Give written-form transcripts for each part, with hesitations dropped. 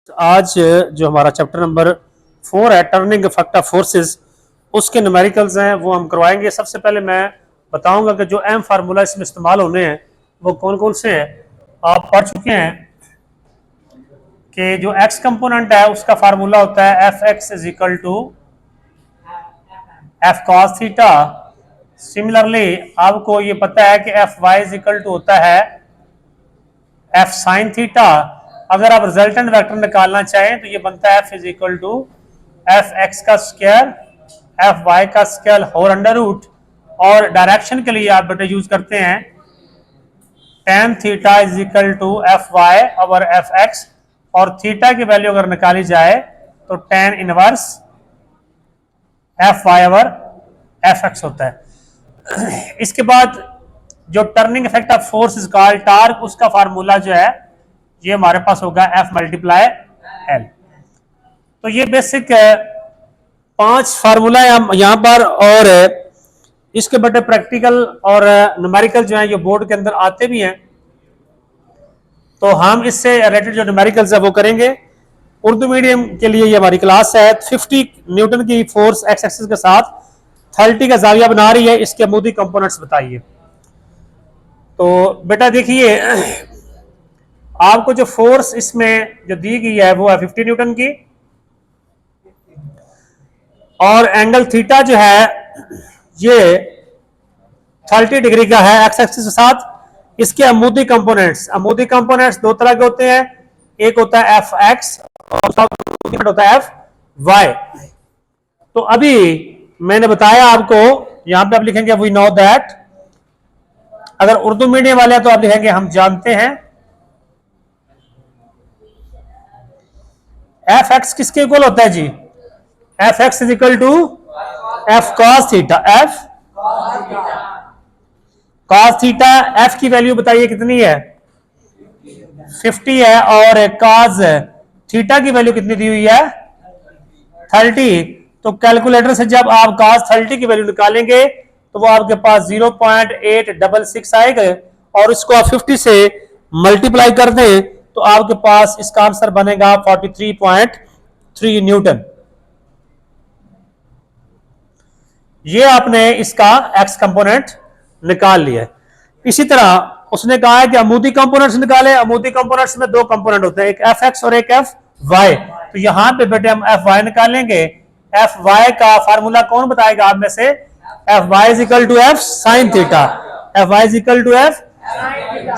आज जो हमारा चैप्टर नंबर 4 है टर्निंग इफेक्ट ऑफ फोर्सेस, उसके न्यूमेरिकल्स हैं वो हम करवाएंगे। सबसे पहले मैं बताऊंगा कि जो अहम फार्मूला इसमें इस्तेमाल होने हैं वो कौन कौन से हैं। आप पढ़ चुके हैं कि जो एक्स कंपोनेंट है उसका फार्मूला होता है f x is equal to F cos theta. Similarly आपको ये पता है कि f Y is equal to होता है एफ साइन थीटा। अगर आप रिजल्टेंट वेक्टर निकालना चाहें तो ये बनता है F is equal to F X का स्क्वायर एफ वाई का स्क्वायर होल अंडर रूट। और डायरेक्शन के लिए आप बेटा यूज करते हैं tan theta is equal to F Y over F X, और थीटा की वैल्यू अगर निकाली जाए तो tan inverse F Y over F X होता है। इसके बाद जो turning effect of force is called torque, उसका फार्मूला जो है ये हमारे पास होगा एफ मल्टीप्लाई एल। तो ये बेसिक 5 फार्मूला है यहां पर, और इसके बटे प्रैक्टिकल और न्यूमेरिकल जो है ये बोर्ड के अंदर आते भी हैं, तो हम इससे रिलेटेड जो न्यूमेरिकल्स है वो करेंगे। उर्दू मीडियम के लिए ये हमारी क्लास है। 50 न्यूटन की फोर्स एक्स एक्सिस के साथ 30 का जाविया बना रही है, इसके अमूदी कंपोनेंट्स बताइए। तो बेटा देखिए, आपको जो फोर्स इसमें जो दी गई है वो है 50 न्यूटन की, और एंगल थीटा जो है ये 30 डिग्री का है एक्स एक्सिस के साथ। इसके अमूदी कंपोनेंट्स दो तरह के होते हैं, एक होता है एफ एक्स और होता है एफ वाई। तो अभी मैंने बताया आपको, यहां पे आप लिखेंगे वी नो दैट। अगर उर्दू मीडियम वाले हैं तो आप लिखेंगे हम जानते हैं। एफ एक्स किसके इक्वल होता है जी? F x is equal to F cos theta. F cos theta, F की वैल्यू बताइए कितनी है? 50 है, और कॉस थीटा की वैल्यू कितनी दी हुई है? 30। तो कैलकुलेटर से जब आप cos 30 की वैल्यू निकालेंगे तो वो आपके पास 0.866 आएगा, और इसको आप 50 से मल्टीप्लाई कर दें तो आपके पास इसका आंसर बनेगा 43.3 न्यूटन। ये आपने इसका एक्स कंपोनेंट निकाल लिया। इसी तरह उसने कहा है कि अमूदी कंपोनेंट्स निकाले। अमूदी कंपोनेंट्स में 2 कंपोनेंट होते हैं, एक एफ एक्स और एक एफ वाई। तो यहां पे बेटे हम एफ वाई निकालेंगे। एफ वाई का फार्मूला कौन बताएगा आप में से? F Y is equal to F sine theta. F Y is equal to F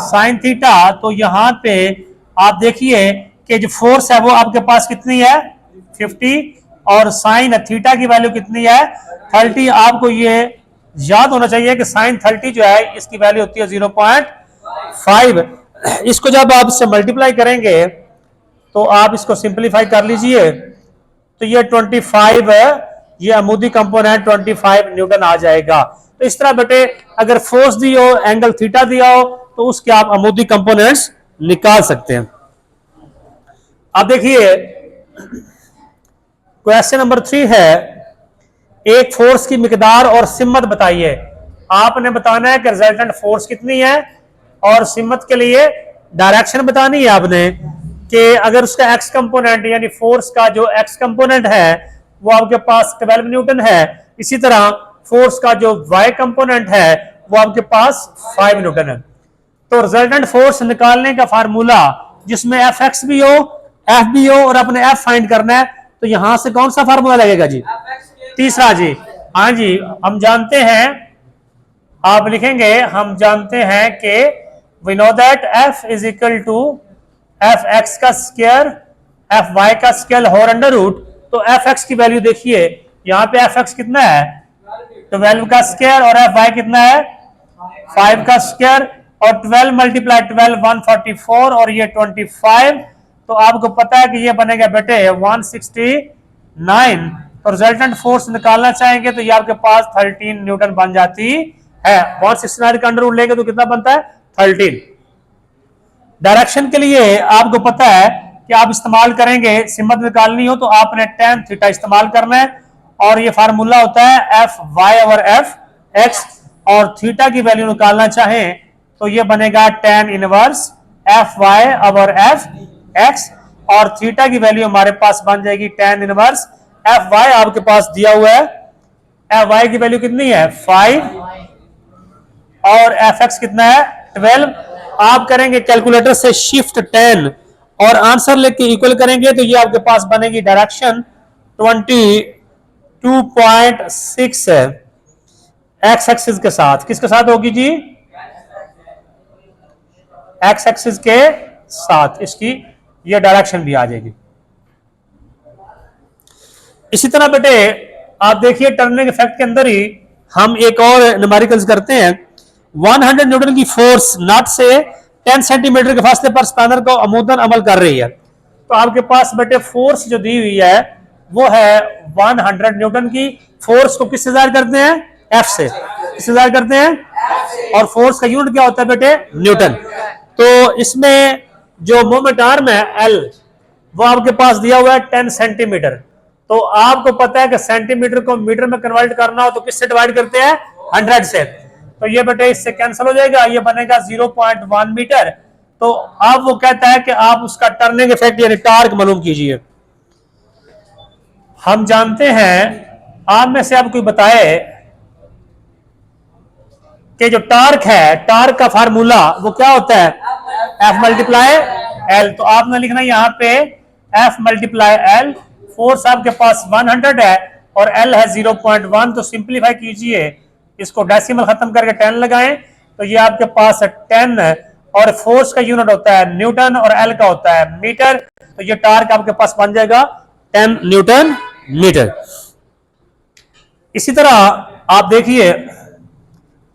sine theta. तो यहां पे आप देखिए कि जो फोर्स है वो आपके पास कितनी है? 50, और साइन थीटा की वैल्यू कितनी है? 30। आपको ये याद होना चाहिए कि साइन 30 जो है इसकी वैल्यू होती है 0.5। इसको जब आप इससे मल्टीप्लाई करेंगे तो आप इसको सिंपलीफाई कर लीजिए, तो ये 25 ये अमूदी कंपोनेंट 25 न्यूटन आ जाएगा। तो इस तरह बेटे अगर फोर्स दी हो, एंगल थीटा दिया हो, तो उसके आप अमूदी कंपोनेंट्स निकाल सकते हैं। अब देखिए क्वेश्चन नंबर 3 है, एक फोर्स की मिकदार और सिम्मत बताइए। आपने बताना है कि रिजल्टेंट फोर्स कितनी है, और सिम्मत के लिए डायरेक्शन बतानी है आपने कि अगर उसका एक्स कंपोनेंट यानी फोर्स का जो एक्स कंपोनेंट है वो आपके पास 12 न्यूटन है, इसी तरह फोर्स का जो वाई कंपोनेंट है वो आपके पास 5 न्यूटन है। तो रिजल्टेंट फोर्स निकालने का फार्मूला जिसमें एफ एक्स भी हो, एफ भी हो, और अपने एफ फाइंड करना है, तो यहां से कौन सा फार्मूला लगेगा जी? तीसरा जी। हाँ जी, हम जानते हैं, आप लिखेंगे हम जानते हैं कि we know that F is equal to F X का स्क्वायर एफ वाई का स्क्वायर होल अंडर रूट। तो एफ एक्स की वैल्यू देखिए, यहां पे एफ एक्स कितना है? 12 का स्क्वायर, और एफ वाई कितना है? 5 का स्क्वायर, और 12 मल्टीप्लाई 12 144, और ये 25। तो आपको पता है कि ये बनेगा बेटे 169। तो रिजल्टेंट फोर्स निकालना चाहेंगे तो ये आपके पास 13 न्यूटन बन जाती है। 169 का अंडर रूट लेंगे तो कितना बनता है? 13। डायरेक्शन के लिए आपको पता है कि आप इस्तेमाल करेंगे, सिम्मत निकालनी हो तो आपने tan थीटा इस्तेमाल करना है, और ये फार्मूला होता है F Y over F X. और थीटा की वैल्यू निकालना चाहें तो ये बनेगा tan inverse F Y over F X. और थीटा की वैल्यू हमारे पास बन जाएगी tan इनवर्स एफ वाई आपके पास दिया हुआ है। एफ वाई की वैल्यू कितनी है 5 और एफ एक्स कितना है 12। आप करेंगे कैलकुलेटर से शिफ्ट 10 और आंसर लेके इक्वल करेंगे तो ये आपके पास बनेगी डायरेक्शन 22.6 है एक्स एक्सिस के साथ। किसके साथ होगी जी एक्स एक्सिस के साथ इसकी ये डायरेक्शन भी आ जाएगी। इसी तरह बेटे आप देखिए टर्निंग इफेक्ट के अंदर ही हम एक और न्यूमेरिकल्स करते हैं। 100 न्यूटन की फोर्स नट से 10 सेंटीमीटर के फासले पर स्पैनर को अमूदन अमल कर रही है। तो आपके पास बेटे फोर्स जो दी हुई है वो है 100 न्यूटन की। फोर्स को किससे जाहिर करते हैं एफ से। किससे जाहिर करते हैं और फोर्स का यूनिट क्या होता है बेटे न्यूटन। तो इसमें जो मोमेंट आर्म है एल वो आपके पास दिया हुआ है 10 सेंटीमीटर। तो आपको पता है कि सेंटीमीटर को मीटर में कन्वर्ट करना हो तो किससे डिवाइड करते हैं 100 से। तो ये बेटे इससे कैंसिल हो जाएगा, ये बनेगा 0.1 मीटर। तो अब वो कहता है कि आप उसका टर्निंग इफेक्ट यानी टार्क मालूम कीजिए। हम जानते हैं आप में से आप कोई बताए कि जो टार्क है टार्क का फार्मूला वो क्या होता है एफ मल्टीप्लाई एल। तो आपने लिखना यहां पे एफ मल्टीप्लाई एल। फोर्स आपके पास 100 है और एल है 0.1। तो सिंपलीफाई कीजिए इसको डेसिमल खत्म करके 10 लगाएं तो ये आपके पास 10 है और फोर्स का यूनिट होता है न्यूटन और एल का होता है मीटर। तो ये टार्क आपके पास बन जाएगा 10 न्यूटन मीटर। इसी तरह आप देखिए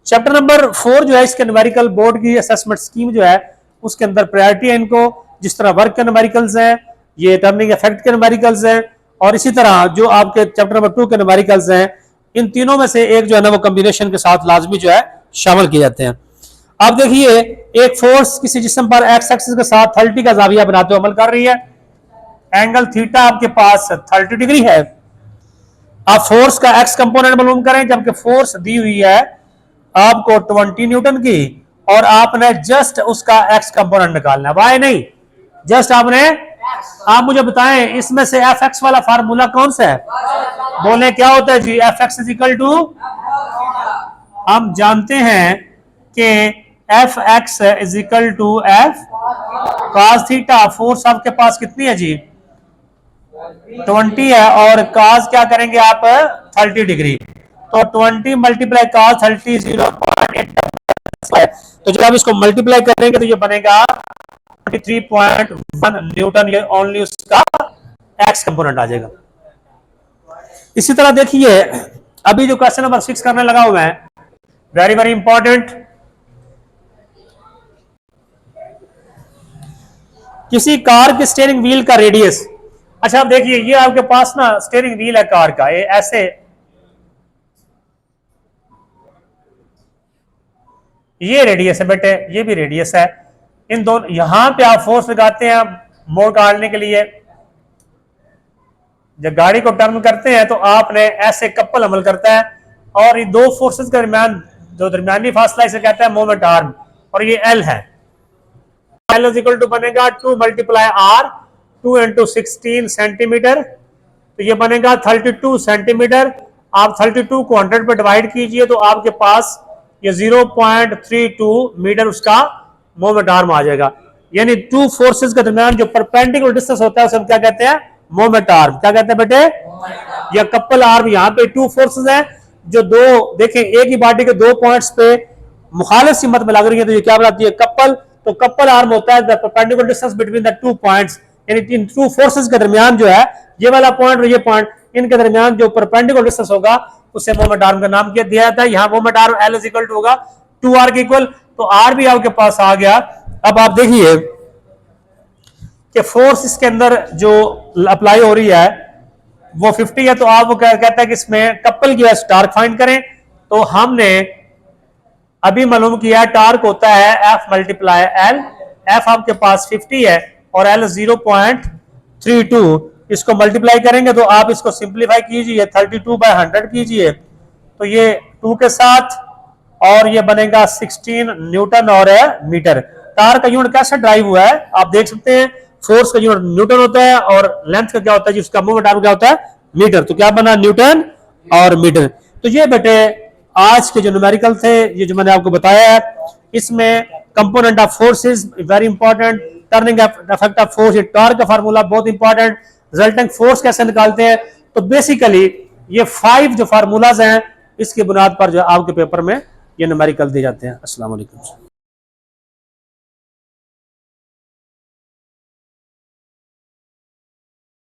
चैप्टर नंबर 4 जो है इसके न्यूमेरिकल बोर्ड की असेसमेंट स्कीम जो है उसके अंदर प्रायोरिटी है इनको। जिस तरह वर्क के न्यूमेरिकल्स हैं ये टर्निंग इफेक्ट के न्यूमेरिकल्स हैं और इसी तरह जो आपके चैप्टर नंबर 2 के न्यूमेरिकल्स हैं इन तीनों में से एक जो है ना वो कॉम्बिनेशन के साथ लाजमी जो है शामिल किए जाते हैं। आप देखिए एक फोर्स किसी जिस्म पर एक्स एक्सिस के साथ 30 का जाविया बनाते हुए अमल कर रही है। एंगल थीटा आपके पास 30 डिग्री है। आप फोर्स का एक्स कंपोनेंट मालूम करें जबकि फोर्स दी हुई है आपको 20 न्यूटन की और आपने जस्ट उसका एक्स कंपोनेंट निकालना है वाई नहीं जस्ट आपने। आप मुझे बताएं इसमें से एफ एक्स वाला फार्मूला कौन सा है बोले क्या होता है जी F x is equal to. हम जानते हैं कि F x is equal to F cos theta. Force आपके पास कितनी है जी 20 है और कॉस क्या करेंगे आप 30 डिग्री। तो 20 मल्टीप्लाई कॉस 30 0.8। तो जब आप इसको मल्टीप्लाई करेंगे तो ये बनेगा 23.1 न्यूटन। ये ओनली उसका एक्स कंपोनेंट आ जाएगा। इसी तरह देखिए अभी जो क्वेश्चन नंबर 6 करने लगा हुआ है वेरी वेरी इंपॉर्टेंट। किसी कार के स्टीयरिंग व्हील का रेडियस। अच्छा आप देखिए ये आपके पास ना स्टीयरिंग व्हील है कार का ये ऐसे ये रेडियस है बेटे ये भी रेडियस है। इन दोनों यहां पे आप फोर्स लगाते हैं मोड़ काटने के लिए। जब गाड़ी को टर्न करते हैं तो आपने ऐसे कपल अमल करता है और ये दो फोर्सेस के दरमियान जो दरमियानी फासला इसे कहता है मोमेंट आर्म और ये एल है। एल इज इक्वल टू बनेगा 2 मल्टीप्लाई आर 2 इंटू 16 सेंटीमीटर। तो ये बनेगा 32 सेंटीमीटर। आप 32 को 100 पे डिवाइड कीजिए तो आपके पास ये 0.32 मीटर उसका मोमेंट आर्म आ जाएगा। यानी टू फोर्सेस के दरमियान जो परपेंडिकुलर डिस्टेंस होता है उसे हम क्या कहते हैं मोमेंट आर्म। क्या कहते हैं बेटे या कपल आर्म। यहाँ पे टू फोर्सेस हैं जो दो देखें एक ही बॉडी के दो पॉइंट्स पे मुखालिफ सिमत में लग रही है तो ये क्या बनाती है कपल। तो कपल आर्म होता है the perpendicular distance between the two points. यानी इन टू फोर्सेस के दरमियान जो है ये वाला पॉइंट और ये पॉइंट इनके दरमियान जो परपेंडिकुलर डिस्टेंस होगा उसे मोमेंट आर्म का नाम दिया जाता है। यहाँ moment arm L is equal to होगा 2r के इक्वल। तो आर भी आपके पास आ गया। अब आप देखिए कि फोर्स इसके अंदर जो अप्लाई हो रही है वो 50 है। तो आप वो कहता है कि इसमें कपल की वजह से टार्क फाइंड करें। तो हमने अभी मालूम किया है टार्क होता है एफ मल्टीप्लाई एल। एफ आपके पास 50 है और एल 0.32। इसको मल्टीप्लाई करेंगे तो आप इसको सिंप्लीफाई कीजिए 32/100 कीजिए तो ये 2 के साथ और ये बनेगा 16 न्यूटन और मीटर। टार्क का यूनिट कैसे ड्राइव हुआ है आप देख सकते हैं फोर्स का यूनिट न्यूटन होता है और लेंथ का क्या होता है जी, उसका मूवमेंट आर्म क्या होता है, मीटर। तो क्या बना, न्यूटन और मीटर। तो ये बेटे आज के जो न्यूमेरिकल थे, ये जो मैंने आपको बताया है, इसमें component of forces very important, turning effect of force, ये टॉर्क का फार्मूला बहुत इंपॉर्टेंट, रिजल्टेंट फोर्स कैसे निकालते हैं। तो बेसिकली ये 5 जो फार्मूलाज हैं, इसकी बुनियाद पर जो आपके पेपर में ये न्यूमेरिकल दिए जाते हैं। अस्सलाम वालेकुम।